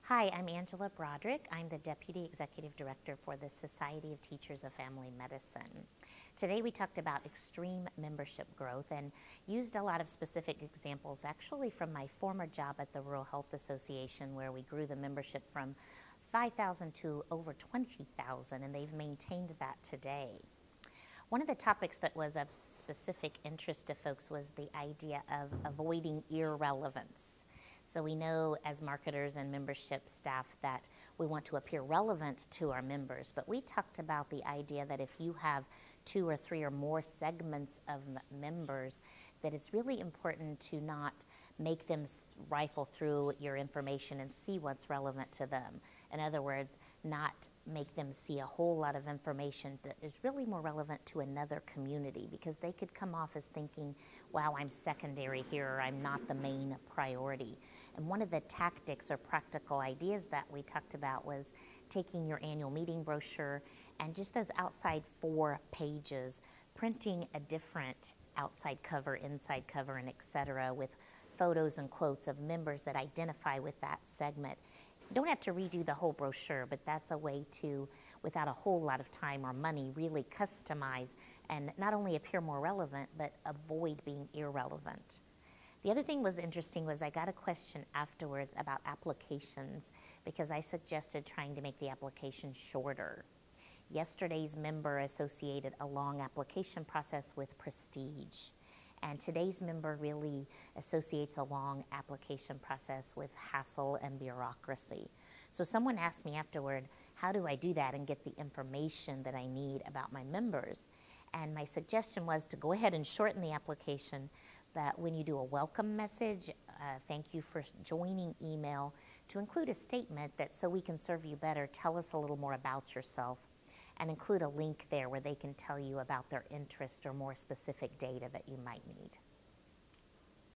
Hi, I'm Angela Broderick. I'm the Deputy Executive Director for the Society of Teachers of Family Medicine. Today we talked about extreme membership growth and used a lot of specific examples actually from my former job at the Rural Health Association, where we grew the membership from 5,000 to over 20,000, and they've maintained that today. One of the topics that was of specific interest to folks was the idea of avoiding irrelevance. So we know as marketers and membership staff that we want to appear relevant to our members, but we talked about the idea that if you have 2 or 3 or more segments of members, that it's really important to not make them rifle through your information and see what's relevant to them. In other words, not make them see a whole lot of information that is really more relevant to another community, because they could come off as thinking, wow, I'm secondary here, or I'm not the main priority. And one of the tactics or practical ideas that we talked about was taking your annual meeting brochure and just those outside 4 pages, printing a different outside cover, inside cover, and etc. with photos and quotes of members that identify with that segment. You don't have to redo the whole brochure, but that's a way to, without a whole lot of time or money, really customize and not only appear more relevant, but avoid being irrelevant. The other thing was interesting was I got a question afterwards about applications, because I suggested trying to make the application shorter. Yesterday's member associated a long application process with prestige, and today's member really associates a long application process with hassle and bureaucracy. So someone asked me afterward, how do I do that and get the information that I need about my members? And my suggestion was to go ahead and shorten the application, but when you do a welcome message, thank you for joining email, to include a statement that so we can serve you better, tell us a little more about yourself, and include a link there where they can tell you about their interest or more specific data that you might need.